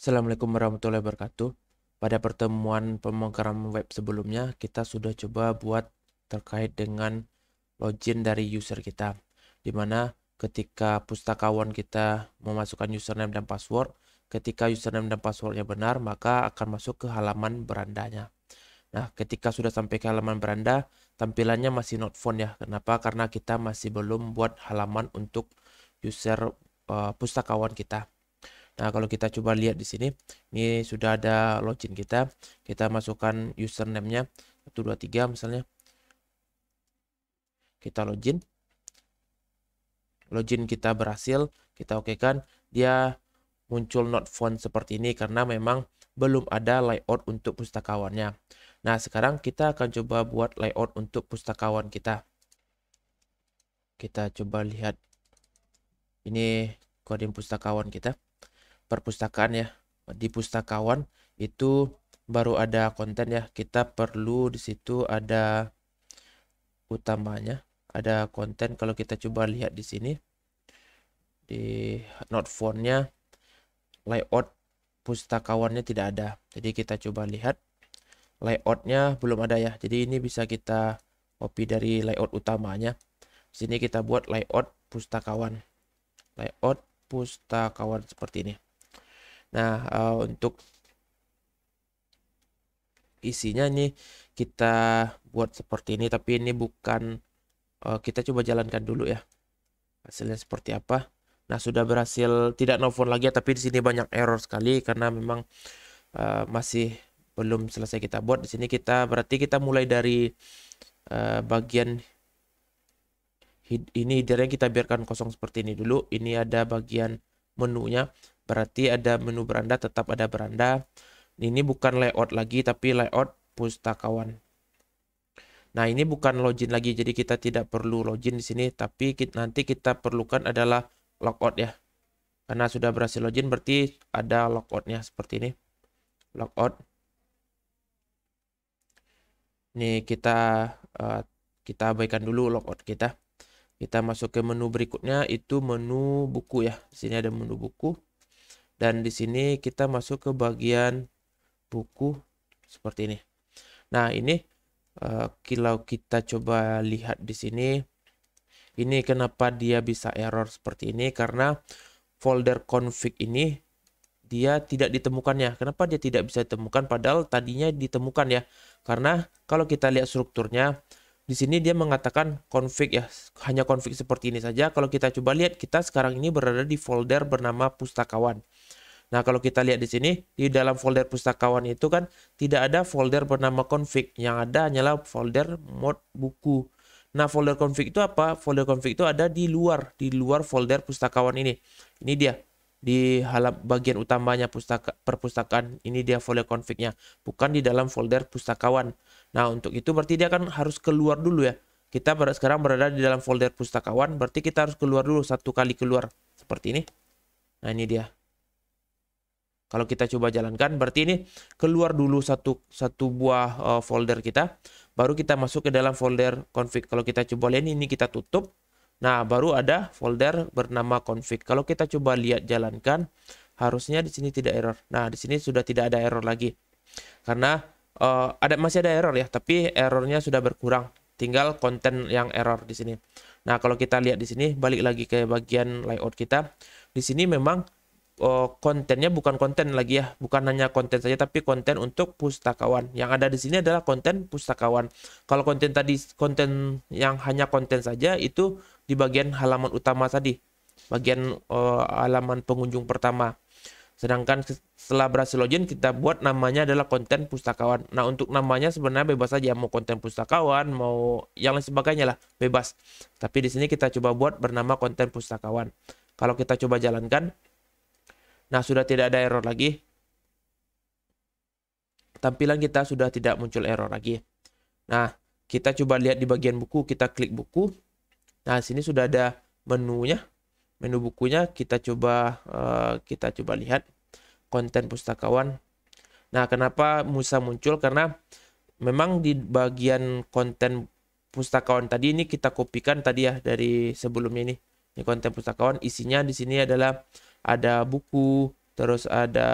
Assalamualaikum warahmatullahi wabarakatuh. Pada pertemuan pemrograman web sebelumnya, kita sudah coba buat terkait dengan login dari user kita, di mana ketika pustakawan kita memasukkan username dan password, ketika username dan passwordnya benar, maka akan masuk ke halaman berandanya. Nah, ketika sudah sampai ke halaman beranda, tampilannya masih not found ya. Kenapa? Karena kita masih belum buat halaman untuk user pustakawan kita. Nah, kalau kita coba lihat di sini, ini sudah ada login kita. Kita masukkan username-nya 123 misalnya. Kita login. Login kita berhasil, kita okekan. Dia muncul not found seperti ini karena memang belum ada layout untuk pustakawannya. Nah, sekarang kita akan coba buat layout untuk pustakawan kita. Kita coba lihat. Ini kode pustakawan kita. Perpustakaan ya. Di pustakawan itu baru ada konten ya. Kita perlu di situ ada utamanya, ada konten. Kalau kita coba lihat di sini di not found-nya, layout pustakawannya tidak ada. Jadi kita coba lihat layout-nya belum ada ya. Jadi ini bisa kita copy dari layout utamanya. Di sini kita buat layout pustakawan. Layout pustakawan seperti ini. Nah, untuk isinya ini kita buat seperti ini, tapi ini bukan, kita coba jalankan dulu ya. Hasilnya seperti apa. Nah, sudah berhasil, tidak no phone lagi, tapi di sini banyak error sekali karena memang masih belum selesai kita buat. Di sini berarti kita mulai dari bagian ini, headernya kita biarkan kosong seperti ini dulu. Ini ada bagian menunya. Berarti ada menu beranda, tetap ada beranda. Ini bukan layout lagi, tapi layout pustakawan. Nah, ini bukan login lagi, jadi kita tidak perlu login di sini, tapi nanti kita perlukan adalah logout ya. Karena sudah berhasil login, berarti ada logoutnya seperti ini. Logout. Ini kita abaikan dulu logout kita. Kita masuk ke menu berikutnya, itu menu buku ya. Di sini ada menu buku. Dan di sini kita masuk ke bagian buku seperti ini. Nah, ini kalau kita coba lihat di sini, ini kenapa dia bisa error seperti ini, karena folder config ini dia tidak ditemukannya. Kenapa dia tidak bisa ditemukan padahal tadinya ditemukan ya? Karena kalau kita lihat strukturnya, di sini dia mengatakan config ya, hanya config seperti ini saja. Kalau kita coba lihat, kita sekarang ini berada di folder bernama pustakawan. Nah, kalau kita lihat di sini, di dalam folder pustakawan itu kan tidak ada folder bernama config. Yang ada hanyalah folder mod buku. Nah, folder config itu apa? Folder config itu ada di luar folder pustakawan ini. Ini dia. Di bagian utamanya perpustakaan. Ini dia folder config-nya. Bukan di dalam folder pustakawan. Nah, untuk itu berarti dia kan harus keluar dulu ya. Kita sekarang berada di dalam folder pustakawan. Berarti kita harus keluar dulu, satu kali keluar. Seperti ini. Nah, ini dia. Kalau kita coba jalankan, berarti ini keluar dulu satu buah folder kita, baru kita masuk ke dalam folder config. Kalau kita coba lihat ini kita tutup. Nah, baru ada folder bernama config. Kalau kita coba lihat jalankan, harusnya di sini tidak error. Nah, di sini sudah tidak ada error lagi. Karena masih ada error ya, tapi errornya sudah berkurang. Tinggal konten yang error di sini. Nah, kalau kita lihat di sini, balik lagi ke bagian layout kita. Di sini memang kontennya bukan konten lagi ya, bukan hanya konten saja tapi konten untuk pustakawan. Yang ada di sini adalah konten pustakawan. Kalau konten tadi, konten yang hanya konten saja itu di bagian halaman utama tadi, bagian halaman pengunjung pertama. Sedangkan setelah berhasil login, kita buat namanya adalah konten pustakawan. Nah, untuk namanya sebenarnya bebas saja, mau konten pustakawan, mau yang lain sebagainya lah, bebas. Tapi di sini kita coba buat bernama konten pustakawan. Kalau kita coba jalankan, nah, sudah tidak ada error lagi. Tampilan kita sudah tidak muncul error lagi. Nah, kita coba lihat di bagian buku, kita klik buku. Nah, sini sudah ada menunya. Menu bukunya kita coba lihat konten pustakawan. Nah, kenapa bisa muncul? Karena memang di bagian konten pustakawan tadi ini kita kopikan tadi ya dari sebelumnya ini. Ini konten pustakawan, isinya di sini adalah ada buku, terus ada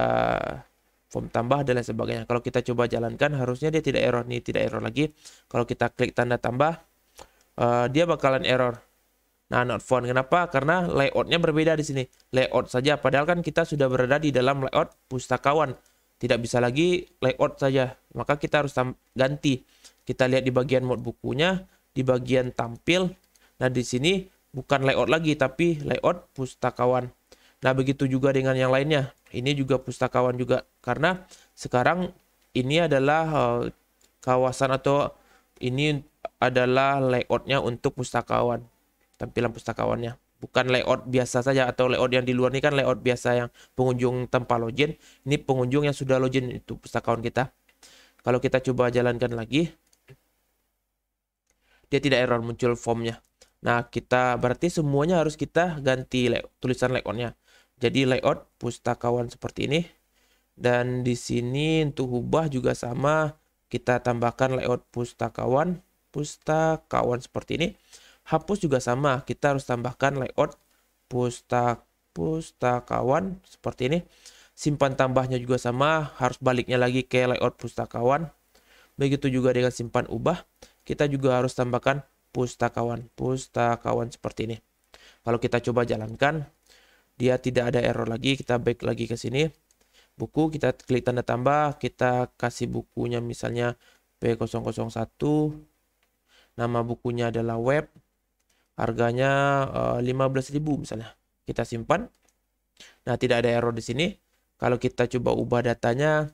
form tambah dan lain sebagainya. Kalau kita coba jalankan, harusnya dia tidak error. Nih tidak error lagi. Kalau kita klik tanda tambah, dia bakalan error. Nah, not found. Kenapa? Karena layoutnya berbeda di sini. Layout saja. Padahal kan kita sudah berada di dalam layout pustakawan. Tidak bisa lagi layout saja. Maka kita harus ganti. Kita lihat di bagian mode bukunya, di bagian tampil. Nah, di sini bukan layout lagi, tapi layout pustakawan. Nah, begitu juga dengan yang lainnya. Ini juga pustakawan juga. Karena sekarang ini adalah kawasan atau ini adalah layoutnya untuk pustakawan. Tampilan pustakawannya. Bukan layout biasa saja atau layout yang di luar ini kan layout biasa yang pengunjung tanpa login. Ini pengunjung yang sudah login itu pustakawan kita. Kalau kita coba jalankan lagi, dia tidak error muncul formnya. Nah, kita berarti semuanya harus kita ganti tulisan layoutnya. Jadi layout pustakawan seperti ini. Dan di sini untuk ubah juga sama, kita tambahkan layout pustakawan seperti ini. Hapus juga sama, kita harus tambahkan layout pustakawan seperti ini. Simpan tambahnya juga sama, harus baliknya lagi ke layout pustakawan. Begitu juga dengan simpan ubah, kita juga harus tambahkan pustakawan seperti ini. Kalau kita coba jalankan, dia tidak ada error lagi. Kita back lagi ke sini. Buku, kita klik tanda tambah, kita kasih bukunya misalnya P001. Nama bukunya adalah web. Harganya 15.000 misalnya. Kita simpan. Nah, tidak ada error di sini. Kalau kita coba ubah datanya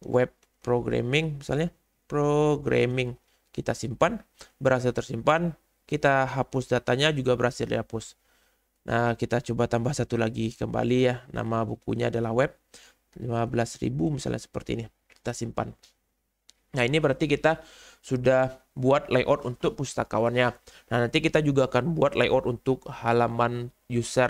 web programming misalnya, programming, kita simpan, berhasil tersimpan. Kita hapus datanya juga berhasil dihapus. Nah, kita coba tambah satu lagi kembali ya. Nama bukunya adalah web 15.000 misalnya seperti ini. Kita simpan. Nah, ini berarti kita sudah buat layout untuk pustakawannya. Nah, nanti kita juga akan buat layout untuk halaman user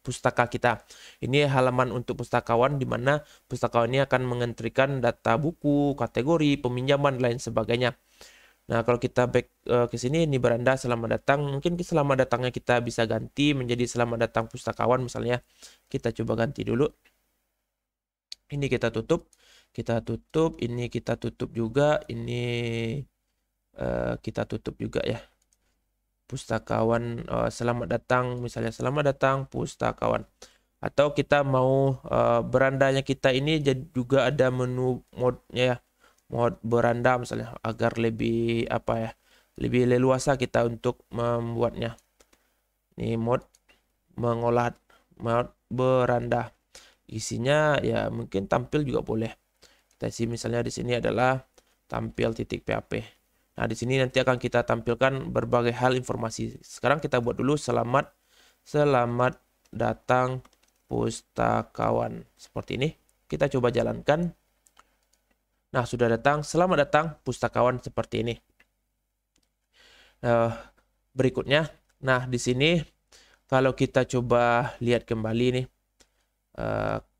pustaka kita. Ini halaman untuk pustakawan di mana pustakawan ini akan mengentrikan data buku, kategori, peminjaman dan lain sebagainya. Nah, kalau kita back ke sini, ini beranda selamat datang. Mungkin selamat datangnya kita bisa ganti menjadi selamat datang pustakawan misalnya. Kita coba ganti dulu. Ini kita tutup. Ini kita tutup juga. Ini kita tutup juga ya. Pustakawan selamat datang, misalnya selamat datang pustakawan. Atau kita mau berandanya kita ini juga ada menu mode-nya ya. Mode beranda misalnya agar lebih lebih leluasa kita untuk membuatnya. Ini mode mengolah, mode beranda. Isinya ya mungkin tampil juga boleh. Kita isi misalnya di sini adalah tampil.php. Nah, di sini nanti akan kita tampilkan berbagai hal informasi. Sekarang kita buat dulu selamat datang pustakawan. Seperti ini. Kita coba jalankan. Nah, sudah datang. Selamat datang pustakawan seperti ini. Berikutnya. Nah, di sini kalau kita coba lihat kembali nih.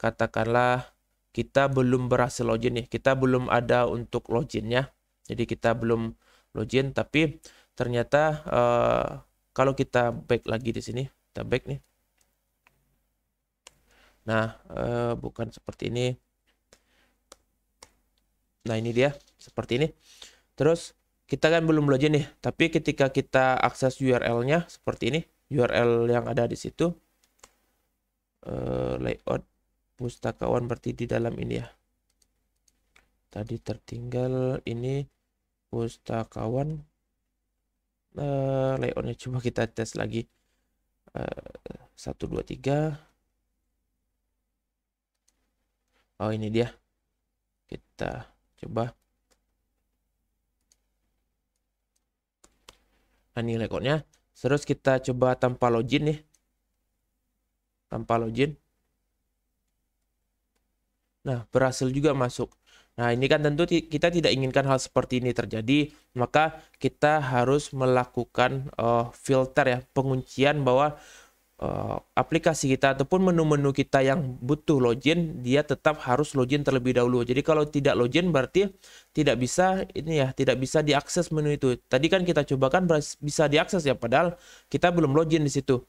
Katakanlah kita belum berhasil login nih. Kita belum ada untuk loginnya. Jadi kita belum login, tapi ternyata kalau kita back lagi di sini, kita back nih. Nah, bukan seperti ini. Nah, ini dia seperti ini. Terus kita kan belum login nih, tapi ketika kita akses URL-nya seperti ini, URL yang ada di situ, layout pustakawan berarti di dalam ini ya. Tadi tertinggal ini pustakawan. Layoutnya coba kita tes lagi. 1, 2, 3. Oh, ini dia. Kita coba. Nah, ini layoutnya. Terus kita coba tanpa login nih. Tanpa login. Nah, berhasil juga masuk. Nah, ini kan tentu kita tidak inginkan hal seperti ini terjadi, maka kita harus melakukan filter ya, penguncian bahwa aplikasi kita ataupun menu-menu kita yang butuh login, dia tetap harus login terlebih dahulu. Jadi kalau tidak login berarti tidak bisa tidak bisa diakses menu itu. Tadi kan kita coba kan bisa diakses ya, padahal kita belum login di situ.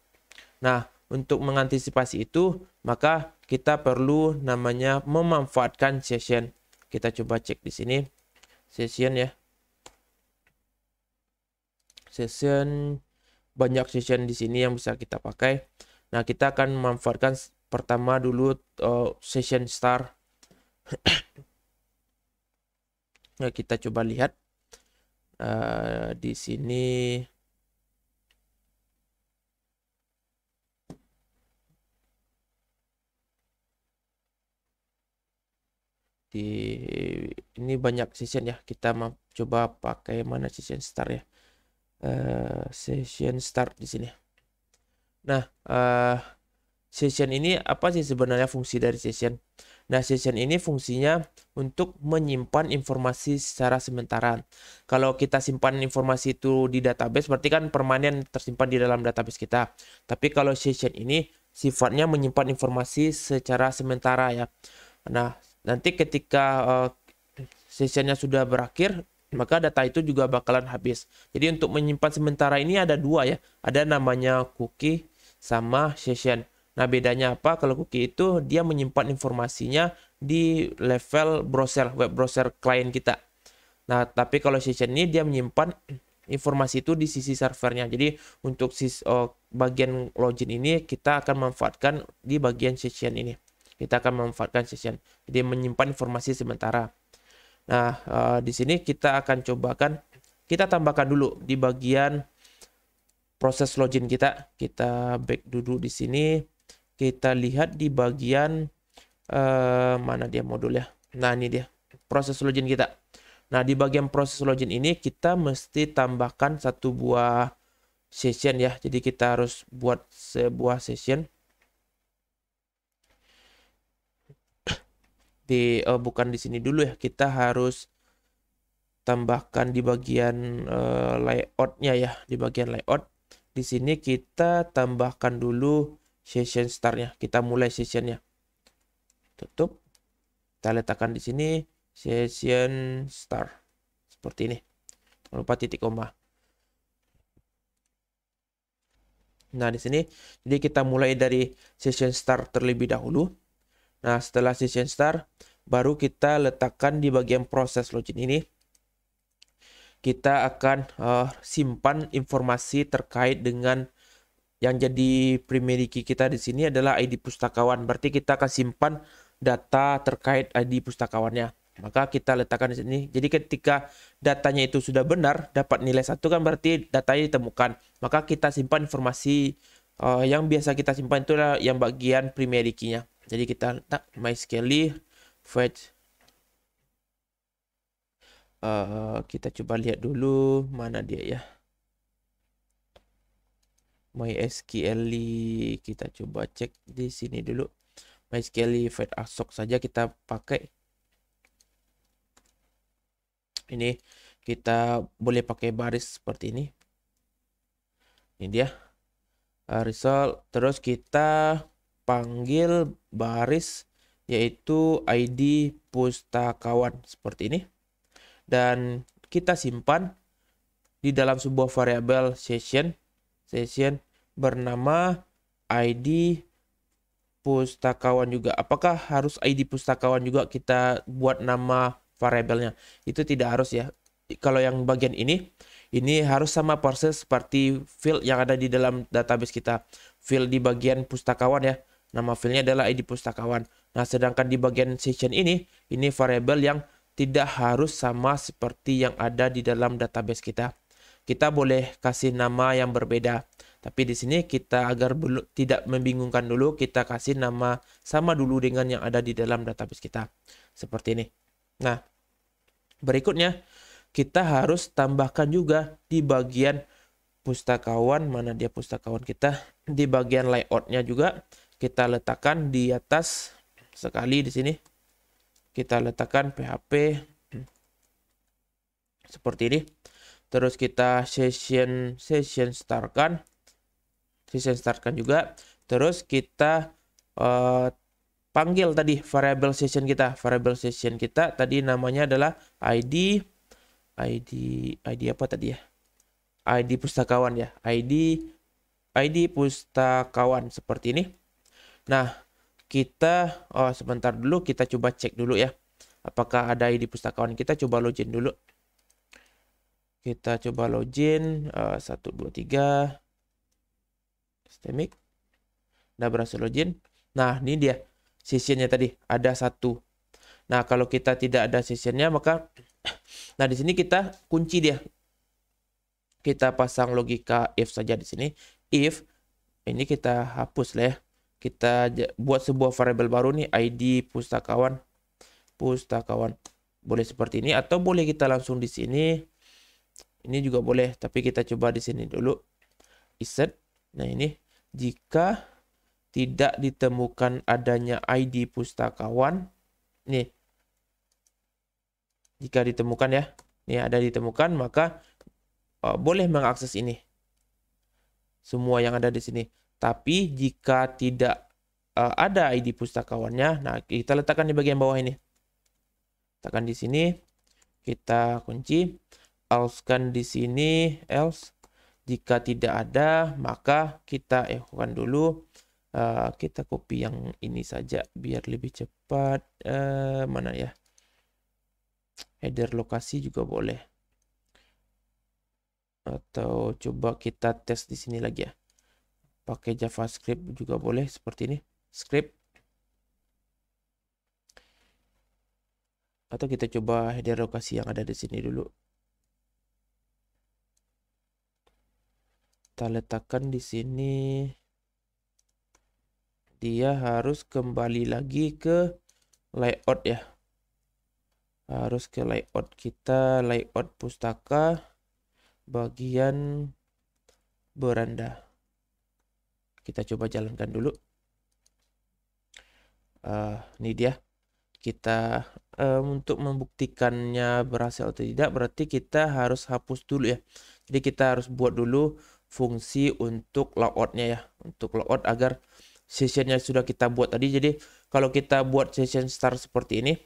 Nah, untuk mengantisipasi itu, maka kita perlu namanya memanfaatkan session. Kita coba cek di sini session ya. Session, banyak session di sini yang bisa kita pakai. Nah, kita akan memanfaatkan pertama dulu session start. Nah, kita coba lihat di sini. Ini banyak session ya. Kita mau coba pakai mana session start ya. Session start di sini. Nah, session ini apa sih sebenarnya fungsi dari session? Nah, session ini fungsinya untuk menyimpan informasi secara sementara. Kalau kita simpan informasi itu di database, berarti kan permanen tersimpan di dalam database kita. Tapi kalau session ini sifatnya menyimpan informasi secara sementara ya. Nah, nanti ketika sessionnya sudah berakhir, maka data itu juga bakalan habis. Jadi untuk menyimpan sementara ini ada dua ya. Ada namanya cookie sama session. Nah, bedanya apa? Kalau cookie itu dia menyimpan informasinya di level browser, web browser klien kita. Nah, tapi kalau session ini dia menyimpan informasi itu di sisi servernya. Jadi untuk bagian login ini kita akan manfaatkan di bagian session ini. Kita akan memanfaatkan session. Jadi menyimpan informasi sementara. Nah, di sini kita akan cobakan, kita tambahkan dulu di bagian proses login kita. Kita back dulu di sini. Kita lihat di bagian mana dia modulnya. Nah, ini dia proses login kita. Nah, di bagian proses login ini kita mesti tambahkan satu buah session ya. Jadi kita harus buat sebuah session. Bukan di sini dulu ya, kita harus tambahkan di bagian layoutnya ya. Di bagian layout di sini kita tambahkan dulu session startnya. Kita mulai sessionnya, tutup, kita letakkan di sini session start seperti ini, jangan lupa titik koma. Nah, di sini jadi kita mulai dari session start terlebih dahulu. Nah, setelah session start, baru kita letakkan di bagian proses login ini. Kita akan simpan informasi terkait dengan yang jadi primary key kita di sini adalah ID pustakawan. Berarti kita akan simpan data terkait ID pustakawannya. Maka kita letakkan di sini. Jadi ketika datanya itu sudah benar, dapat nilai 1 kan berarti datanya ditemukan. Maka kita simpan informasi yang biasa kita simpan itu adalah yang bagian primary key-nya. Jadi kita letak MySQL fetch. Kita coba lihat dulu mana dia ya. MySQL, kita coba cek di sini dulu. MySQL fetch ASOC saja kita pakai. Ini kita boleh pakai baris seperti ini. Ini dia result. Terus kita panggil baris yaitu ID pustakawan seperti ini. Dan kita simpan di dalam sebuah variabel session bernama ID pustakawan juga. Apakah harus ID pustakawan juga kita buat nama variabelnya? Itu tidak harus ya. Kalau yang bagian ini harus sama persis seperti field yang ada di dalam database kita. Field di bagian pustakawan ya. Nama fieldnya adalah ID pustakawan. Nah, sedangkan di bagian session ini variabel yang tidak harus sama seperti yang ada di dalam database kita. Kita boleh kasih nama yang berbeda. Tapi di sini kita agar tidak membingungkan dulu, kita kasih nama sama dulu dengan yang ada di dalam database kita. Seperti ini. Nah, berikutnya kita harus tambahkan juga di bagian pustakawan. Mana dia pustakawan kita? Di bagian layoutnya juga kita letakkan di atas sekali di sini. Kita letakkan PHP seperti ini. Terus kita session startkan juga. Terus kita panggil tadi variabel session kita. Variabel session kita tadi namanya adalah ID apa tadi ya? ID pustakawan ya. ID ID pustakawan seperti ini. Nah, kita sebentar dulu, kita coba cek dulu ya. Apakah ada ID pustakawan? Kita coba login dulu. Kita coba login 1 2 3 Systemic. Udah berhasil login. Nah, ini dia sessionnya tadi ada 1. Nah, kalau kita tidak ada sessionnya maka nah di sini kita kunci dia. Kita pasang logika if saja di sini. If ini kita hapus lah ya. Kita buat sebuah variabel baru nih, ID pustakawan. Boleh seperti ini atau boleh kita langsung di sini. Ini juga boleh, tapi kita coba di sini dulu. Insert. Nah, ini jika tidak ditemukan adanya ID pustakawan. Nih. Jika ditemukan ya. Nih ada ditemukan, maka boleh mengakses ini. Semua yang ada di sini. Tapi jika tidak ada ID pustakawannya, nah kita letakkan di bagian bawah ini. Tekan di sini, kita kunci, else-kan di sini, else. Jika tidak ada, maka kita echokan dulu. Kita copy yang ini saja biar lebih cepat. Mana ya? Header lokasi juga boleh. Atau coba kita tes di sini lagi ya. Pakai JavaScript juga boleh seperti ini. Script. Atau kita coba header lokasi yang ada di sini dulu. Kita letakkan di sini. Dia harus kembali lagi ke layout ya. Harus ke layout kita, layout pustaka. Bagian beranda. Kita coba jalankan dulu. Ini dia. Kita untuk membuktikannya berhasil atau tidak, berarti kita harus hapus dulu ya. Jadi kita harus buat dulu fungsi untuk logoutnya ya. Untuk logout agar sessionnya sudah kita buat tadi. Jadi kalau kita buat session start seperti ini,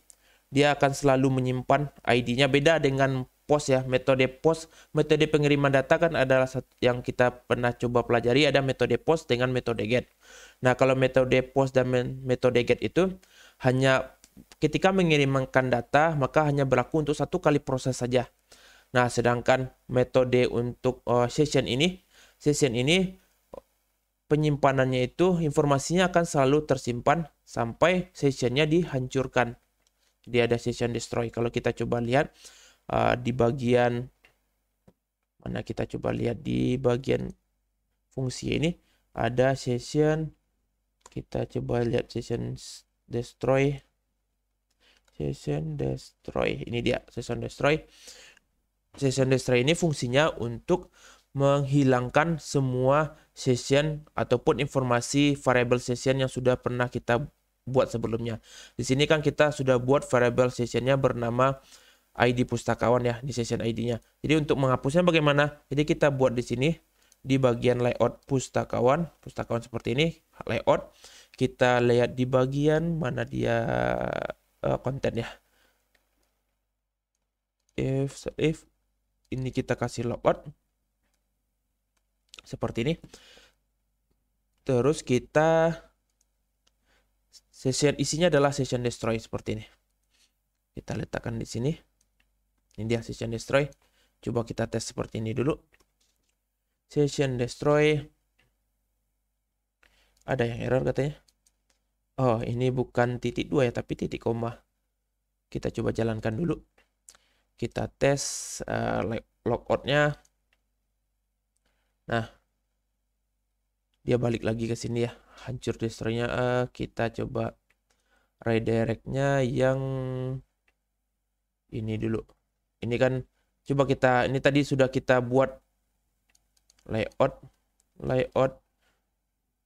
dia akan selalu menyimpan ID-nya. Beda dengan post ya, metode post, metode pengiriman data kan adalah yang kita pernah coba pelajari, ada metode post dengan metode get. Nah, kalau metode post dan metode get itu hanya ketika mengirimkan data, maka hanya berlaku untuk 1 kali proses saja. Nah, sedangkan metode untuk session ini penyimpanannya itu informasinya akan selalu tersimpan sampai sessionnya dihancurkan. Dia ada session destroy. Kalau kita coba lihat di bagian mana, kita coba lihat di bagian fungsi ini ada session. Kita coba lihat session destroy. Ini dia session destroy. Session destroy ini fungsinya untuk menghilangkan semua session ataupun informasi variable session yang sudah pernah kita buat sebelumnya. Di sini kan kita sudah buat variable sessionnya bernama ID pustakawan ya, di session ID-nya. Jadi untuk menghapusnya bagaimana? Jadi kita buat di sini di bagian layout pustakawan seperti ini, layout. Kita lihat di bagian mana dia kontennya. If ini kita kasih logout seperti ini. Terus kita session isinya adalah session destroy seperti ini. Kita letakkan di sini. Ini dia session destroy. Coba kita tes seperti ini dulu. Session destroy. Ada yang error katanya. Oh, ini bukan titik 2 ya, tapi titik koma. Kita coba jalankan dulu. Kita tes logoutnya. Nah, dia balik lagi ke sini ya. Hancur destroy-nya. Kita coba redirect-nya yang ini dulu. Ini kan coba kita, ini tadi sudah kita buat layout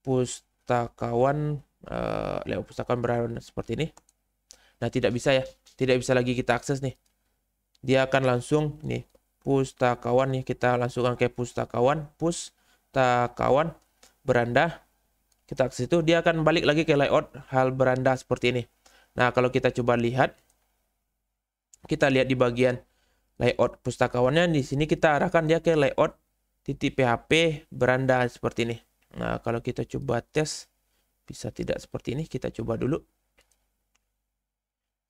pustakawan beranda seperti ini. Nah, tidak bisa ya. Tidak bisa lagi kita akses nih. Dia akan langsung nih pustakawan nih, kita langsungkan ke pustakawan beranda. Kita akses itu, dia akan balik lagi ke layout hal beranda seperti ini. Nah, kalau kita coba lihat, kita lihat di bagian layout pustakawannya, di sini kita arahkan dia ke layout .php beranda seperti ini. Nah, kalau kita coba tes, bisa tidak seperti ini. Kita coba dulu.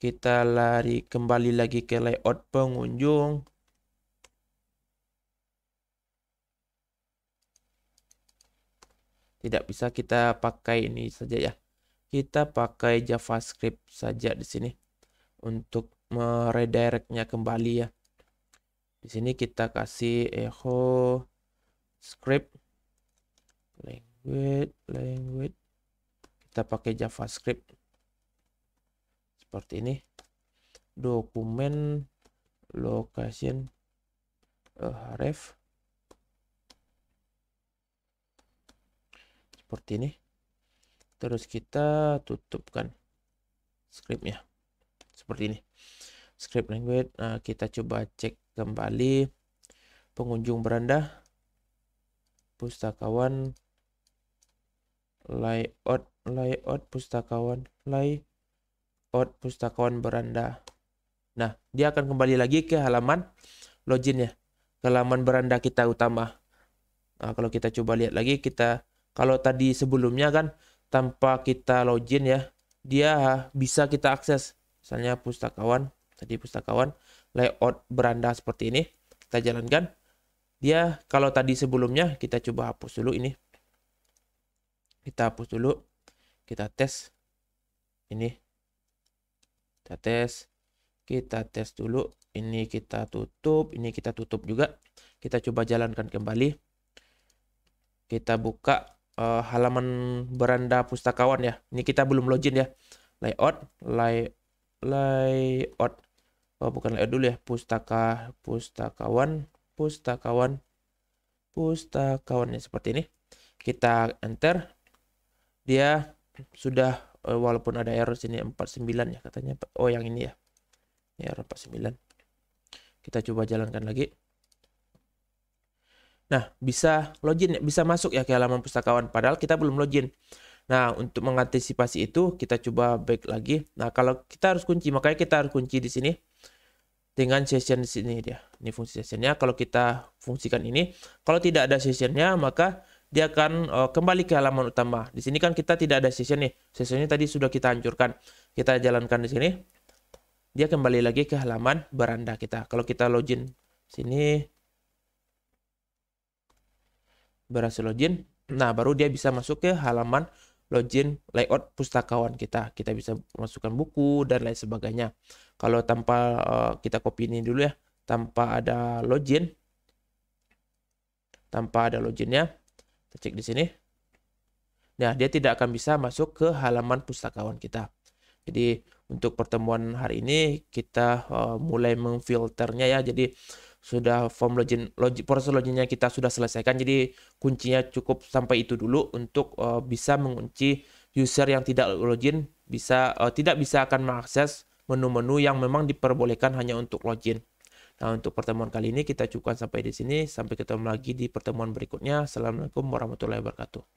Kita lari kembali lagi ke layout pengunjung. Tidak bisa kita pakai ini saja ya. Kita pakai JavaScript saja di sini untuk meredirectnya kembali ya. Di sini kita kasih echo script language. Kita pakai JavaScript seperti ini. Dokumen location ref seperti ini. Terus kita tutupkan scriptnya seperti ini. Script language. Nah, kita coba cek kembali pengunjung beranda, pustakawan, layout pustakawan, layout pustakawan beranda. Nah, dia akan kembali lagi ke halaman login ya, ke halaman beranda kita utama. Nah, kalau kita coba lihat lagi, kalau tadi sebelumnya kan tanpa kita login ya, dia bisa kita akses. Misalnya pustakawan, tadi pustakawan, layout beranda seperti ini. Kita jalankan. Dia kalau tadi sebelumnya, kita coba hapus dulu ini. Kita hapus dulu. Kita tes. Ini. Kita tes. Kita tes dulu. Ini kita tutup. Ini kita tutup juga. Kita coba jalankan kembali. Kita buka halaman beranda pustakawan ya. Ini kita belum login ya. Layout. Oh, bukan layout dulu ya. Pustakawan ya seperti ini. Kita enter. Dia sudah walaupun ada error sini 49 ya katanya. Oh, yang ini ya. Ini error 49. Kita coba jalankan lagi. Nah, bisa login, bisa masuk ya ke halaman pustakawan. Padahal kita belum login. Nah, untuk mengantisipasi itu, kita coba back lagi. Nah, kalau kita harus kunci, makanya kita harus kunci di sini. Dengan session di sini dia. Ini fungsi sessionnya. Kalau kita fungsikan ini, kalau tidak ada sessionnya, maka dia akan kembali ke halaman utama. Di sini kan kita tidak ada session nih. Sessionnya tadi sudah kita hancurkan. Kita jalankan di sini. Dia kembali lagi ke halaman beranda kita. Kalau kita login sini, berhasil login. Nah, baru dia bisa masuk ke halaman login layout pustakawan kita. Kita bisa masukkan buku dan lain sebagainya. Kalau tanpa kita copy ini dulu ya, tanpa ada login, tanpa ada loginnya, kita cek di sini. Nah, dia tidak akan bisa masuk ke halaman pustakawan kita. Jadi untuk pertemuan hari ini kita mulai memfilternya ya. Jadi sudah form login, proses loginnya kita sudah selesaikan. Jadi kuncinya cukup sampai itu dulu untuk bisa mengunci user yang tidak login tidak bisa akan mengakses menu-menu yang memang diperbolehkan hanya untuk login. Nah, untuk pertemuan kali ini kita cukupkan sampai di sini. Sampai ketemu lagi di pertemuan berikutnya. Assalamualaikum warahmatullahi wabarakatuh.